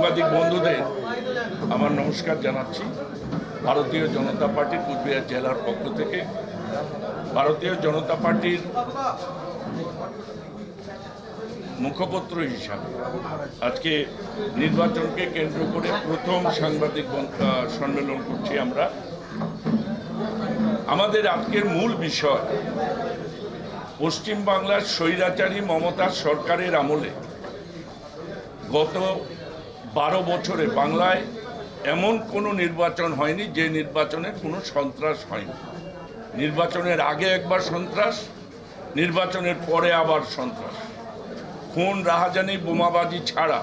সাংবাদিক বন্ধুদের আমার নমস্কার জানাচ্ছি। ভারতীয় জনতা পার্টি কুচবিহার জেলার পক্ষ থেকে ভারতীয় জনতা পার্টির মুখপত্র হিসাবে আজকে নির্বাচনকে কেন্দ্র করে প্রথম সাংবাদিক সম্মেলন করছি আমরা। আমাদের আজকের মূল বিষয় পশ্চিমবাংলার স্বৈরাচারী মমতা সরকারের আমলে গত 12 বছরে বাংলায় এমন কোনো নির্বাচন হয়নি যে নির্বাচনের কোনো সন্ত্রাস হয়নি। নির্বাচনের আগে একবার সন্ত্রাস, নির্বাচনের পরে আবার সন্ত্রাস, খুন, রাহাজানি, বোমাবাজি ছাড়া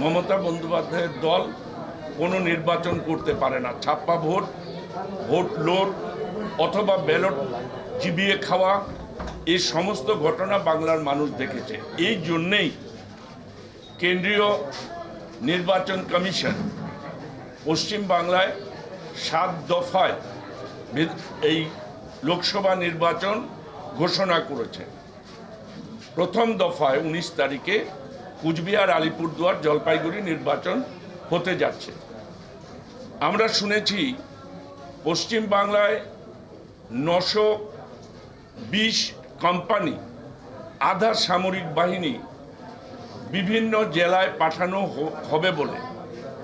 মমতা বন্দ্যোপাধ্যায়ের দল কোনো নির্বাচন করতে পারে না। ছাপ্পা ভোট, ভোট লোড অথবা ব্যালট চিবিয়ে খাওয়া, এই সমস্ত ঘটনা বাংলার মানুষ দেখেছে। এই জন্যেই কেন্দ্রীয় নির্বাচন কমিশন পশ্চিমবাংলায় 7 দফায় এই লোকসভা নির্বাচন ঘোষণা করেছে। প্রথম দফায় 19 তারিখে কুচবিহার, আলিপুরদুয়ার, জলপাইগুড়ি নির্বাচন হতে যাচ্ছে। আমরা শুনেছি পশ্চিমবাংলায় 920 কোম্পানি, আধা সামরিক বাহিনী বিভিন্ন জেলায় পাঠানো হবে বলে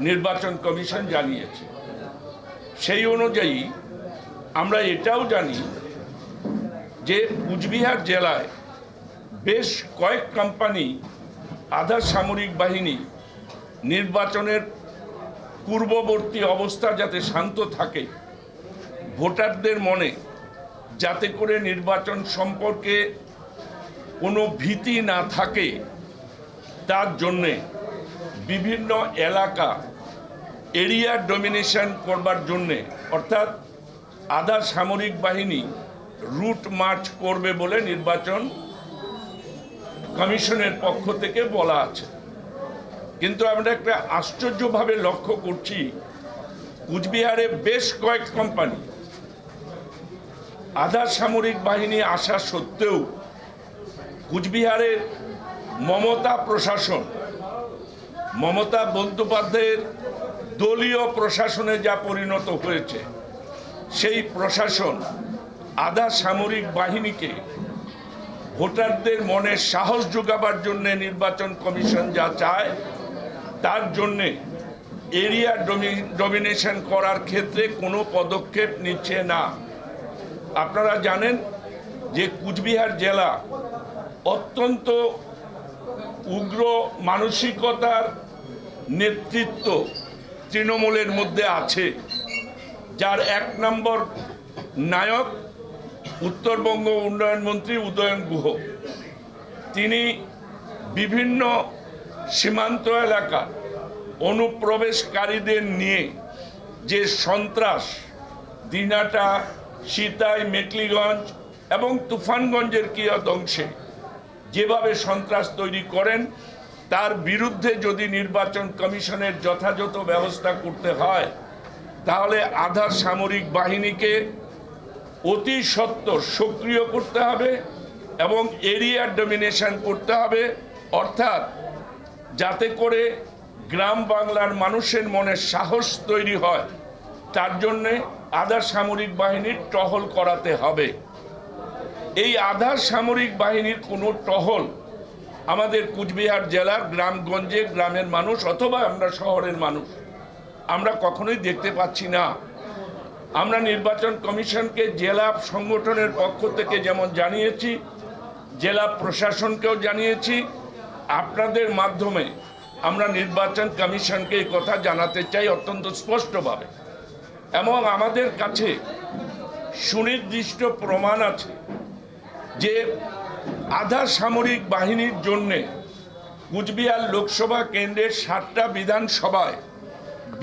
নির্বাচন কমিশন জানিয়েছে। সেই অনুযায়ী আমরা এটাও জানি যে কুচবিহার জেলায় বেশ কয়েক কোম্পানি, আধা সামরিক বাহিনী নির্বাচনের পূর্ববর্তী অবস্থা যাতে শান্ত থাকে, ভোটারদের মনে যাতে করে নির্বাচন সম্পর্কে কোনো ভীতি না থাকে, তার জন্যে বিভিন্ন এলাকা এরিয়া ডমিনেশন করবার জন্যে, অর্থাৎ আধা সামরিক বাহিনী রুট মার্চ করবে বলে নির্বাচন কমিশনের পক্ষ থেকে বলা আছে। কিন্তু আমরা একটা আশ্চর্যভাবে লক্ষ্য করছি, কুচবিহারে বেশ কয়েক কোম্পানি আধা সামরিক বাহিনী আসা সত্ত্বেও কুচবিহারের মমতা প্রশাসন, মমতা বন্দ্যোপাধ্যায়ের দলীয় প্রশাসনে যা পরিণত হয়েছে, সেই প্রশাসন আধা সামরিক বাহিনীকে ভোটারদের মনে সাহস যোগাবার জন্য নির্বাচন কমিশন যা চায়, তার জন্যে এরিয়া ডমিনেশন করার ক্ষেত্রে কোনো পদক্ষেপ নিচ্ছে না। আপনারা জানেন যে কুচবিহার জেলা অত্যন্ত উগ্র মানসিকতার নেতৃত্ব তৃণমূলের মধ্যে আছে, যার 1 নম্বর নায়ক উত্তরবঙ্গ উন্নয়ন মন্ত্রী উদয়ন গুহ। তিনি বিভিন্ন সীমান্ত এলাকা অনুপ্রবেশকারীদের নিয়ে যে সন্ত্রাস, দিনাটা, সিতাই, মেকলিগঞ্জ এবং তুফানগঞ্জের কিয়দংশে যেভাবে সন্ত্রাস তৈরি করেন, তার বিরুদ্ধে যদি নির্বাচন কমিশনের যথাযথ ব্যবস্থা করতে হয়, তাহলে আধা সামরিক বাহিনীকে অতি সত্বর সক্রিয় করতে হবে এবং এরিয়া ডমিনেশন করতে হবে, অর্থাৎ যাতে করে গ্রাম বাংলার মানুষের মনে সাহস তৈরি হয়, তার জন্যে আধা সামরিক বাহিনীর টহল করাতে হবে। এই আধা সামরিক বাহিনীর কোনো টহল আমাদের কুচবিহার জেলার গ্রামগঞ্জে, গ্রামের মানুষ অথবা আমরা শহরের মানুষ আমরা কখনোই দেখতে পাচ্ছি না। আমরা নির্বাচন কমিশনকে জেলা সংগঠনের পক্ষ থেকে যেমন জানিয়েছি, জেলা প্রশাসনকেও জানিয়েছি, আপনাদের মাধ্যমে আমরা নির্বাচন কমিশনকে এই কথা জানাতে চাই অত্যন্ত স্পষ্টভাবে। এবং আমাদের কাছে সুনির্দিষ্ট প্রমাণ আছে যে আধা সামরিক বাহিনীর জন্যে কুচবিহার লোকসভা কেন্দ্রের 7টা বিধানসভায়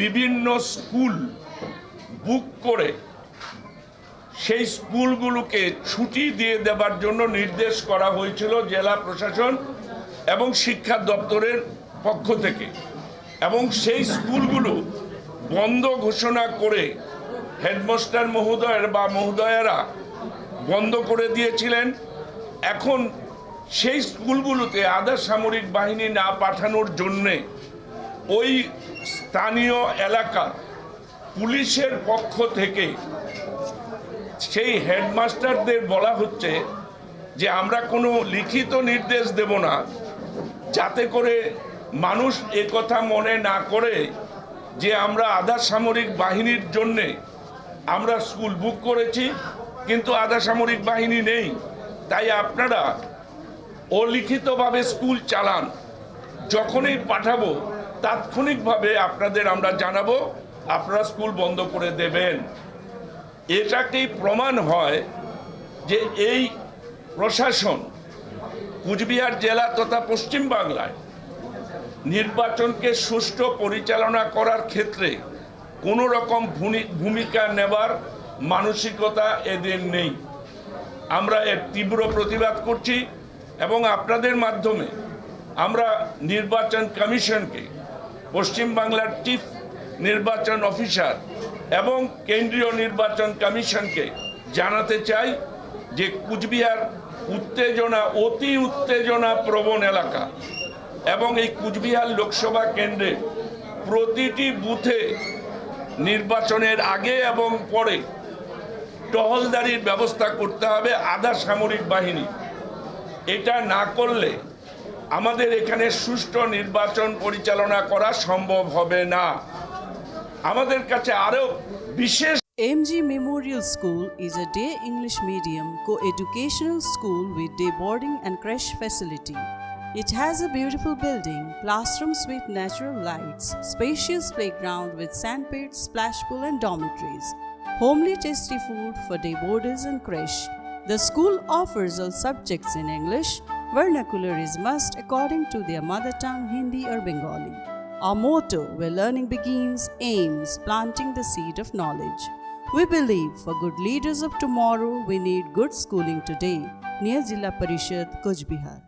বিভিন্ন স্কুল বুক করে সেই স্কুলগুলোকে ছুটি দিয়ে দেবার জন্য নির্দেশ করা হয়েছিল জেলা প্রশাসন এবং শিক্ষা দপ্তরের পক্ষ থেকে, এবং সেই স্কুলগুলো বন্ধ ঘোষণা করে হেডমাস্টার মহোদয়ের বা মহোদয়েরা বন্ধ করে দিয়েছিলেন। এখন সেই স্কুলগুলোতে আধা সামরিক বাহিনী না পাঠানোর জন্যে ওই স্থানীয় এলাকার পুলিশের পক্ষ থেকে সেই হেডমাস্টারদের বলা হচ্ছে যে আমরা কোনো লিখিত নির্দেশ দেব না, যাতে করে মানুষ একথা মনে না করে যে আমরা আধা সামরিক বাহিনীর জন্যে আমরা স্কুল বুক করেছি কিন্তু আধা সামরিক বাহিনী নেই, তাই আপনারা অলিখিতভাবে স্কুল চালান, যখনই পাঠাবো তাৎক্ষণিকভাবে আপনাদের আমরা জানাবো, আপনারা স্কুল বন্ধ করে দেবেন। এটাকেই প্রমাণ হয় যে এই প্রশাসন কুচবিহার জেলা তথা পশ্চিম বাংলায় নির্বাচনকে সুষ্ঠু পরিচালনা করার ক্ষেত্রে কোনো রকম ভূমিকা নেবার মানসিকতা এদের নেই। আমরা এর তীব্র প্রতিবাদ করছি এবং আপনাদের মাধ্যমে আমরা নির্বাচন কমিশনকে, পশ্চিম বাংলার চিফ নির্বাচন অফিসার এবং কেন্দ্রীয় নির্বাচন কমিশনকে জানাতে চাই যে কুচবিহার অতি উত্তেজনা প্রবণ এলাকা এবং এই কুচবিহার লোকসভা কেন্দ্রে প্রতিটি বুথে নির্বাচনের আগে এবং পরে টহলদারির ব্যবস্থা করতে হবে আধা সামরিক বাহিনী। এটা না করলে আমাদের এখানে সুষ্ঠু নির্বাচন পরিচালনা করা সম্ভব হবে না। আমাদের কাছে আরো বিশেষ MG Memorial School is a day English medium co-educational school with day boarding and creche facility. It has a beautiful building, classrooms with natural lights, spacious playground with sandpit, splash pool and dormitories, homely tasty food for day boarders and creche. The school offers all subjects in English. Vernacular is must according to their mother tongue Hindi or Bengali. Our motto, where learning begins, aims planting the seed of knowledge. We believe for good leaders of tomorrow, we need good schooling today. Near Jilla Parishad, Kuch Bihar.